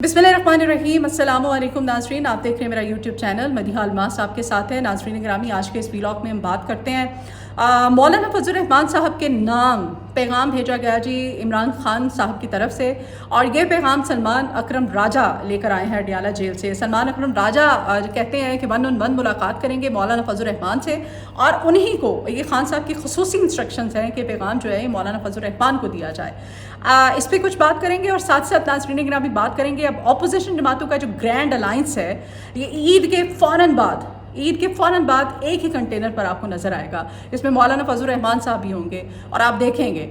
बिस्मिल्लाहिर्रहमानिर्रहीम। अस्सलाम वालेकुम नाज़रीन, आप देख रहे हैं मेरा यूट्यूब चैनल। मदीहा अल्मास आपके साथ है। नाज़रीन ग्रामी, आज के इस व्लॉग में हम बात करते हैं मौलाना फजल रहमान साहब के नाम पैगाम भेजा गया जी इमरान खान साहब की तरफ से, और ये पैगाम सलमान अकरम राजा लेकर आए हैं अडियाला जेल से। सलमान अकरम राजा कहते हैं कि 1-on-1 मुलाकात करेंगे मौलाना फजल रहमान से, और उन्हीं को ये खान साहब की खसूसी इंस्ट्रक्शंस हैं कि पैगाम जो है मौलाना फजल रहमान को दिया जाए। इस पर कुछ बात करेंगे और साथ साथ नाज़रीन ग्रामी बात करेंगे अब ऑपोजिशन जमातों का जो ग्रैंड अलायंस है, ये ईद के फ़ौरन बाद एक ही कंटेनर पर आपको नज़र आएगा। इसमें मौलाना फजल रहमान साहब भी होंगे और आप देखेंगे।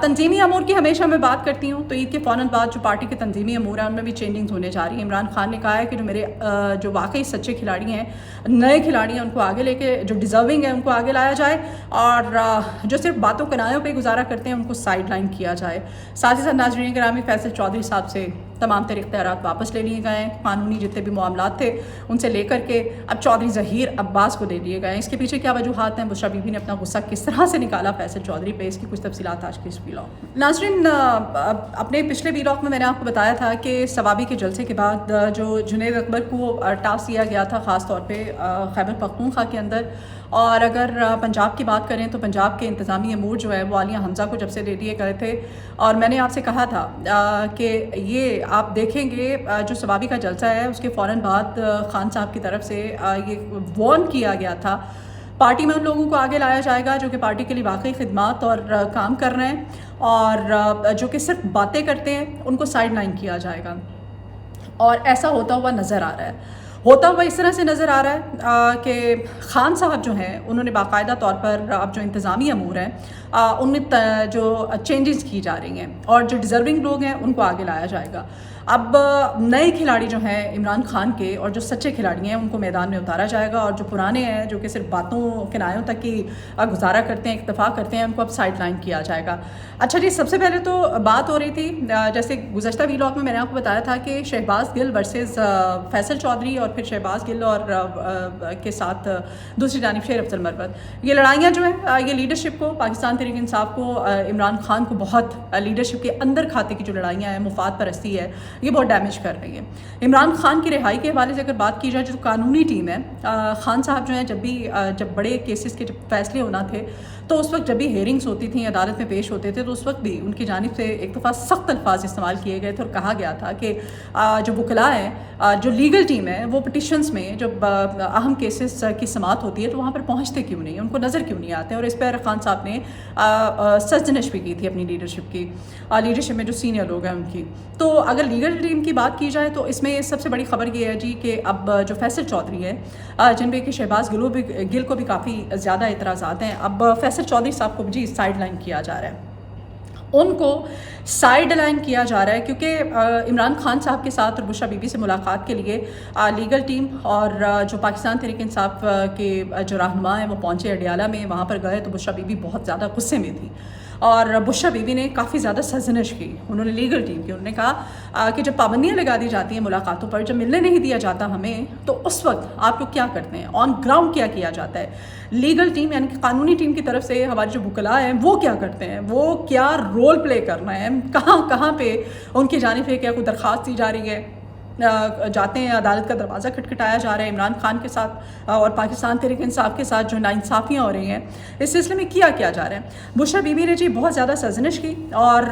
तंजीमी अमूर की हमेशा मैं बात करती हूँ, तो ईद के फ़ौरन बाद जो पार्टी के तंजीमी अमूर हैं उनमें भी चेंजिंग्स होने जा रही है। इमरान खान ने कहा है कि जो मेरे जो वाकई सच्चे खिलाड़ी हैं, नए खिलाड़ी हैं, उनको आगे लेके, जो डिज़र्विंग है उनको आगे लाया जाए, और जो सिर्फ बातों कनायों पर गुजारा करते हैं उनको साइड लाइन किया जाए। साथ ही साथ नाज़रीन ग्रामी, फैसल चौधरी साहब से तमाम तरह इख्तियारात वापस ले लिए गए हैं। कानूनी जितने भी मामलात थे उनसे लेकर के अब चौधरी ज़हीर अब्बास को दे दिए गए हैं। इसके पीछे क्या वजूहात हैं, बुशरा बीबी ने अपना गुस्सा किस तरह से निकाला फैसल चौधरी पे, इसकी कुछ तफसीलात आज के इस व्लॉग। नाज़रीन, अपने पिछले व्लॉग में मैंने आपको बताया था कि सवाबी के जलसे के बाद जो जुनैद अकबर को टास्क दिया गया था ख़ास तौर पर खैबर पख्तूनख्वा के अंदर, और अगर पंजाब की बात करें तो पंजाब के इंतज़ामी अमूर जो है वो आलिया हमज़ा को जब से दे दिए गए थे, और मैंने आपसे कहा था कि ये आप देखेंगे जो सवाबी का जलसा है उसके फ़ौरन बाद खान साहब की तरफ से ये वार्न किया गया था पार्टी में उन लोगों को आगे लाया जाएगा जो कि पार्टी के लिए वाकई खिदमत और काम कर रहे हैं, और जो कि सिर्फ बातें करते हैं उनको साइड लाइन किया जाएगा। और ऐसा होता हुआ नज़र आ रहा है, होता हुआ इस तरह से नज़र आ रहा है कि खान साहब जो हैं उन्होंने बाकायदा तौर पर अब जो इंतज़ामी अमूर हैं उनमें जो चेंजेस की जा रही हैं, और जो डिज़र्विंग लोग हैं उनको आगे लाया जाएगा। अब नए खिलाड़ी जो हैं इमरान खान के, और जो सच्चे खिलाड़ी हैं उनको मैदान में उतारा जाएगा, और जो पुराने हैं जो कि सिर्फ बातों किनायों तक की गुजारा करते हैं, इत्तफाक करते हैं, उनको अब साइड लाइन किया जाएगा। अच्छा जी, सबसे पहले तो बात हो रही थी जैसे गुज़श्ता व्लॉग में मैंने आपको बताया था कि शहबाज गिल वर्सेस फैसल चौधरी, और फिर शहबाज गिल और के साथ दूसरी जानिब शेर अफजल मरवत, ये लड़ाइयाँ जो हैं ये लीडरशिप को, पाकिस्तान तहरीक इंसाफ को, इमरान खान को बहुत लीडरशिप के अंदर खाते की जो लड़ाइयाँ हैं, मुफाद परस्ती है, ये बहुत डैमेज कर रही है। इमरान खान की रिहाई के हवाले से अगर बात की जाए, जो कानूनी टीम है, खान साहब जो हैं जब बड़े केसेस के जब फैसले होना थे तो उस वक्त जब भी हेयरिंग्स होती थी, अदालत में पेश होते थे, तो उस वक्त भी उनकी जानिब से एक दफ़ा सख्त अल्फाज इस्तेमाल किए गए थे और कहा गया था कि जो वकला हैं, जो लीगल टीम है, वो पटिशन्स में जब अहम केसेस की समाअत होती है तो वहाँ पर पहुँचते क्यों नहीं, उनको नज़र क्यों नहीं आते। और इस पर खान साहब ने सरजनश भी की थी अपनी लीडरशिप में जो सीनियर लोग हैं उनकी। तो अगर लीगल टीम की बात की जाए तो इसमें सबसे बड़ी खबर ये है जी कि अब जो फैसल चौधरी है जिन पे कि शहबाज गिल को भी काफ़ी ज़्यादा एतराज़ात हैं, अब फैसल चौधरी साहब को जी साइड लाइन किया जा रहा है, उनको साइड लाइन किया जा रहा है, क्योंकि इमरान खान साहब के साथ और बुशरा बीबी से मुलाकात के लिए लीगल टीम और जो पाकिस्तान तहरीक इंसाफ के जो रहनुमा हैं वो पहुँचे अडियाला में। वहाँ पर गए तो बुशरा बीबी बहुत ज़्यादा गुस्से में थी, और बुशरा बीबी ने काफ़ी ज़्यादा सरजनश की, उन्होंने लीगल टीम की। उन्होंने कहा कि जब पाबंदियाँ लगा दी जाती हैं मुलाकातों पर, जब मिलने नहीं दिया जाता हमें, तो उस वक्त आप लोग क्या करते हैं, ऑन ग्राउंड क्या किया जाता है। लीगल टीम यानी कि कानूनी टीम की तरफ से हमारे जो वकला हैं वो क्या करते हैं, वो क्या रोल प्ले करना है, कहाँ पे उनकी जानिब से क्या कोई दरख्वास्त दी जा रही है, जाते हैं, अदालत का दरवाज़ा खटखटाया जा रहा है इमरान खान के साथ और पाकिस्तान तहरीक इंसाफ के साथ जो नाइंसाफ़ियाँ हो रही हैं, इस सिलसिले में किया जा रहा है। बुशरा बीबी ने जी बहुत ज़्यादा सरजनश की, और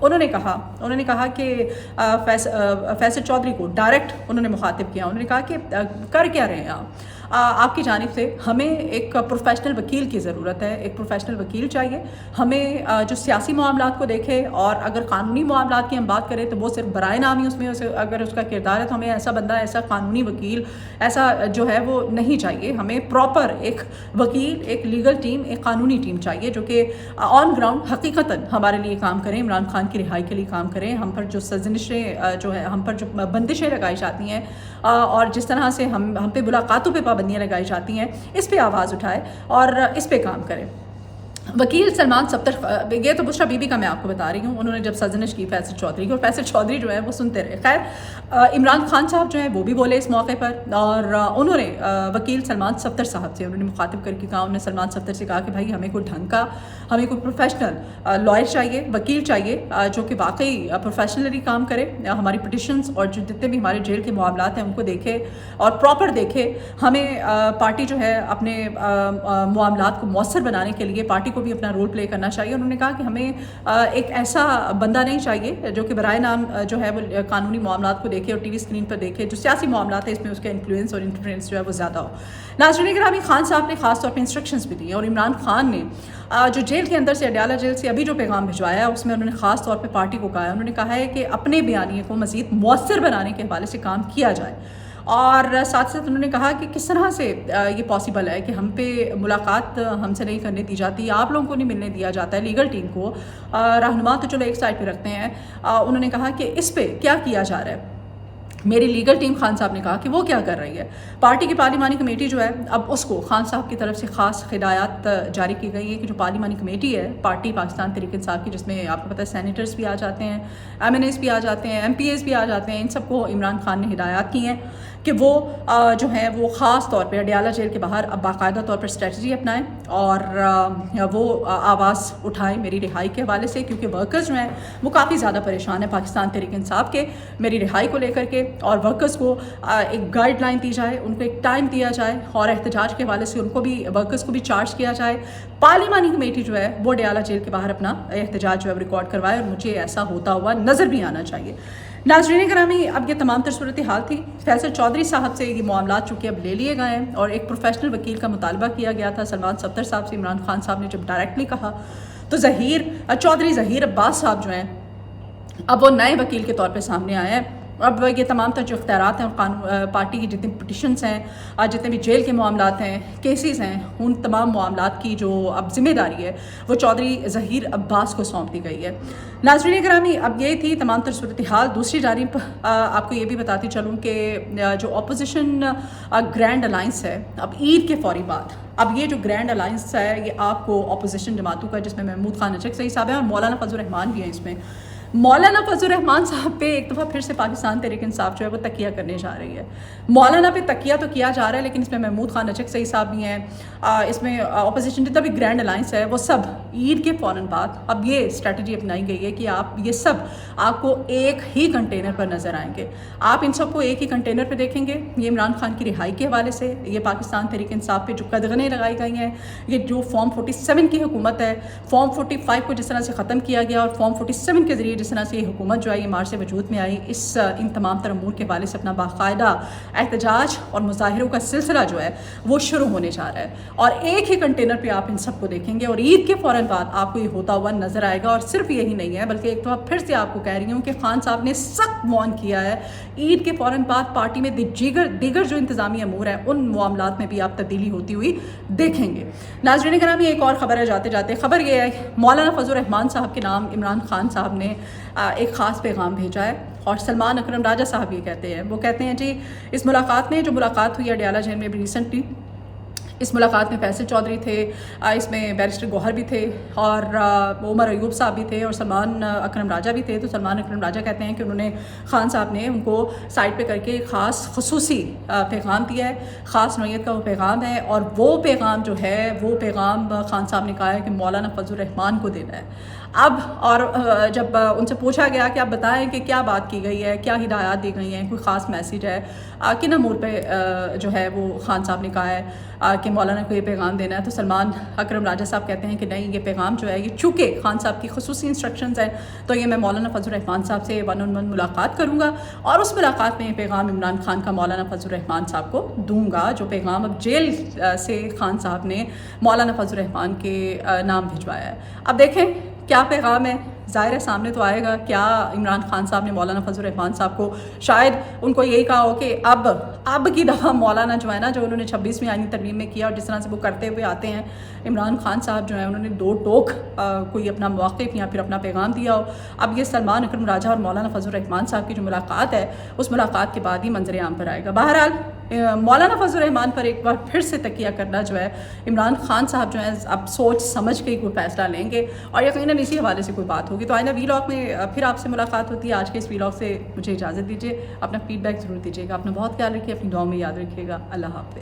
उन्होंने कहा कि फैसल चौधरी को डायरेक्ट उन्होंने मुखातिब किया। उन्होंने कहा कि कर क्या रहे हैं आपकी जानिब से हमें एक प्रोफेशनल वकील की ज़रूरत है, एक प्रोफेशनल वकील चाहिए हमें जो सियासी मामलात को देखे, और अगर कानूनी मामलात की हम बात करें तो वो सिर्फ बराए नाम ही उसमें अगर उसका किरदार है, तो हमें ऐसा बंदा, ऐसा कानूनी वकील, ऐसा जो है वो नहीं चाहिए। हमें प्रॉपर एक वकील, एक लीगल टीम, एक कानूनी टीम चाहिए जो कि ऑन ग्राउंड हकीकतन हमारे लिए काम करें, इमरान खान की रिहाई के लिए काम करें, हम पर जो सजनिशें जो है, हम पर जो बंदिशें लगाई जाती हैं, और जिस तरह से हम पे मुलाकातों पे पाबंदियाँ लगाई जाती हैं, इस पे आवाज़ उठाए और इस पे काम करें। वकील सलमान सत्तर, ये तो बुशरा बीबी का मैं आपको बता रही हूँ, उन्होंने जब सजनिश की फैसल चौधरी की, और फैसल चौधरी जो है वो सुनते रहे। खैर इमरान खान साहब जो है वो भी बोले इस मौके पर, और उन्होंने वकील सलमान सत्तर साहब से उन्होंने मुखातिब करके कहा, उन्होंने सलमान सत्तर से कहा कि भाई हमें कोई ढंग का, हमें कोई प्रोफेशनल लॉयर चाहिए, वकील चाहिए जो कि वाकई प्रोफेशनली काम करे, हमारी पिटिशंस और जो जितने भी हमारे जेल के मामलात हैं उनको देखे और प्रॉपर देखे। हमें पार्टी जो है अपने मामलात को मौसर बनाने के लिए पार्टी को भी अपना रोल प्ले करना चाहिए। उन्होंने कहा कि हमें एक ऐसा बंदा नहीं चाहिए जो कि बराए नाम जो है वो कानूनी मामलात को देखे और टीवी स्क्रीन पर देखे, जो सियासी मामलात है इसमें उसका इन्फ्लुएंस और इंटरफेरेंस जो है वो ज़्यादा हो। नाज़रीन गिरामी, खान साहब ने खास तौर पर इंस्ट्रक्शंस भी दी हैं, और इमरान खान ने जो जेल के अंदर से, अडयाला जेल से अभी जो पैगाम भिजवाया है उसमें उन्होंने खास तौर पर पार्टी को कहा है, उन्होंने कहा है कि अपने बयानिए को मज़ीद मौसर बनाने के हवाले से काम किया जाए। और साथ साथ उन्होंने कहा कि किस तरह से ये पॉसिबल है कि हम पे मुलाकात हमसे नहीं करने दी जाती, आप लोगों को नहीं मिलने दिया जाता है, लीगल टीम को, रहनुमा तो चलो एक साइड पे रखते हैं। उन्होंने कहा कि इस पे क्या किया जा रहा है। मेरी लीगल टीम खान साहब ने कहा कि वो क्या कर रही है। पार्टी की पार्लिमानी कमेटी जो है, अब उसको खान साहब की तरफ से ख़ास हिदायत जारी की गई है कि जो पार्लिमानी कमेटी है पार्टी पाकिस्तान तहरीक इंसाफ की, जिसमें आपको पता है सेनेटर्स भी आ जाते हैं, MNAs भी आ जाते हैं, MPAs भी आ जाते हैं, इन सबको इमरान खान ने हिदायत की हैं कि वो जो है वो ख़ास तौर पे अडयाला जेल के बाहर अब बाकायदा तौर पर स्ट्रेटजी अपनाएं और वो आवाज़ उठाएं मेरी रिहाई के हवाले से, क्योंकि वर्कर्स जो हैं वो काफ़ी ज़्यादा परेशान है पाकिस्तान तहरीक इंसाफ के मेरी रिहाई को लेकर के, और वर्कर्स को एक गाइडलाइन दी जाए, उनको एक टाइम दिया जाए, और एहतजाज के हवाले से उनको भी, वर्कर्स को भी चार्ज किया जाए। पार्लिमानी कमेटी जो है वो अडयाला जेल के बाहर अपना एहतजाज जो है रिकॉर्ड करवाए, और मुझे ऐसा होता हुआ नज़र भी आना चाहिए। नाज़रीन गिरामी, अब ये तमाम तर सूरत हाल थी। फैसल चौधरी साहब से ये मामला चूँकि अब ले लिए गए हैं, और एक प्रोफेशनल वकील का मुतालबा किया गया था सलमान सत्तर साहब से। इमरान खान साहब ने जब डायरेक्टली कहा तो चौधरी ज़हीर अब्बास साहब जो हैं अब वो नए वकील के तौर पे सामने आए हैं। अब ये तमाम तर जो इख्तियारात हैं और पार्टी की जितनी पिटिशन्स हैं, जितने भी जेल के मामलात हैं, केसेस हैं, उन तमाम मामलात की जो अब जिम्मेदारी है वो चौधरी ज़हीर अब्बास को सौंप दी गई है। नाज़रीन गिरामी, अब ये थी तमाम तर सूरत हाल। दूसरी जानिब आपको ये भी बताती चलूँ कि जो अपोजिशन ग्रैंड अलाइंस है, अब ईद के फौरी बाद अब ये जो ग्रैंड अलाइंस है ये आपको अपोजिशन जमातों का, जिसमें महमूद खान नचकज़ई साहब हैं और मौलाना फजल रहमान भी हैं। इसमें मौलाना फजल रहमान साहब पे एक दफ़ा फिर से पाकिस्तान तहरीक इंसाफ जो है वो तकिया करने जा रही है। मौलाना पे तकिया तो किया जा रहा है, लेकिन इसमें महमूद खान नचकज़ई साहब भी हैं, इसमें अपोजिशन जितना भी ग्रैंड अलाइंस है वो सब ईद के फ़ौरन बाद अब ये स्ट्रेटजी अपनाई गई है कि आप ये सब आपको एक ही कंटेनर पर नज़र आएंगे। आप इन सबको एक ही कंटेनर पर देखेंगे। ये इमरान खान की रिहाई के हवाले से, ये पाकिस्तान तहरीक इंसाफ पे जो कदगनें लगाई गई हैं, ये जो फॉर्म 47 की हुकूमत है, फॉर्म 45 को जिस तरह से ख़त्म किया गया और फॉर्म 47 के ज़रिए जिस तरह से ये हुकूमत जो है ये मार्च से वजूद में आई, इन तमाम तर अमूर के हवाले से अपना बाकायदा एहतजाज और मुजाहिरों का सिलसिला जो है वो शुरू होने जा रहा है। और एक ही कंटेनर पे आप इन सबको देखेंगे और ईद के फ़ौरन बाद आपको ये होता हुआ नज़र आएगा। और सिर्फ यही नहीं है, बल्कि एक तो फिर से आपको कह रही हूँ कि खान साहब ने सख्त वार्न किया है, ईद के फ़ौरन बाद पार्टी में दीगर जो इंतज़ामी अमूर हैं उन मामलात में भी आप तब्दीली होती हुई देखेंगे। नाज़रीन गिरामी, एक और ख़बर है जाते जाते। ख़बर ये है मौलाना फजल रहमान साहब के नाम इमरान खान साहब ने एक ख़ास पैगाम भेजा है, और सलमान अकरम राजा साहब ये कहते हैं, वो कहते हैं जी इस मुलाकात में, जो मुलाकात हुई अडयाला जेल में रिसेंटली, इस मुलाकात में फैसल चौधरी थे, इसमें बैरिस्टर गौहर भी थे, और उमर अयूब साहब भी थे, और सलमान अकरम राजा भी थे। तो सलमान अकरम राजा कहते हैं कि उन्होंने खान साहब ने उनको साइड पे करके ख़ास खसूसी पैगाम दिया है, ख़ास नौयत का वो पैगाम है, और वो पैगाम जो है वो पैगाम खान साहब ने कहा है कि मौलाना फजल रहमान को देना है। अब और जब उनसे पूछा गया कि आप बताएं कि क्या बात की गई है, क्या हिदायत दी गई हैं, कोई ख़ास मैसेज है, किन अमूर पे जो है वो खान साहब ने कहा है कि मौलाना को ये पैगाम देना है, तो सलमान अकरम राजा साहब कहते हैं कि नहीं, ये पैगाम जो है ये चूँकि खान साहब की खसूसी इंस्ट्रक्शंस हैं, तो ये मैं मौलाना फजल रहमान साहब से 1-on-1 मुलाकात करूँगा, और उस मुलाकात में ये पैगाम इमरान खान का मौलाना फजल रहमान साहब को दूँगा, जो पैगाम अब जेल से खान साहब ने मौलाना फजल रहमान के नाम भिजवाया है। अब देखें क्या पैगाम है, ज़ाहिर है सामने तो आएगा। क्या इमरान खान साहब ने मौलाना फजल रहमान साहब को शायद उनको यही कहा हो कि अब की दफ़ा मौलाना जो है ना, जो उन्होंने 26वीं आईनी तरमीम में किया और जिस तरह से वो करते हुए आते हैं, इमरान खान साहब जो है उन्होंने दो टोक कोई अपना मौक़िफ़ या फिर अपना पैगाम दिया हो। अब ये सलमान अकरम राजा और मौलाना फजल रहमान साहब की जो मुलाकात है, उस मुलाकात के बाद ही मंजर आम पर आएगा। बहरहाल مولانا فضل الرحمان پر ایک بار پھر سے تکیہ کرنا جو ہے عمران خان صاحب جو ہیں اب سوچ سمجھ کے کوئی فیصلہ لیں گے اور یقیناً اسی حوالے سے کوئی بات ہوگی. تو آئندہ ویلاگ میں پھر آپ سے ملاقات ہوتی ہے. آج کے اس ویلاگ سے مجھے اجازت دیجیے. اپنا فیڈ بیک ضرور دیجیے گا. اپنا بہت خیال رکھیے, اپنی دعاؤں میں یاد رکھیے گا. اللہ حافظ.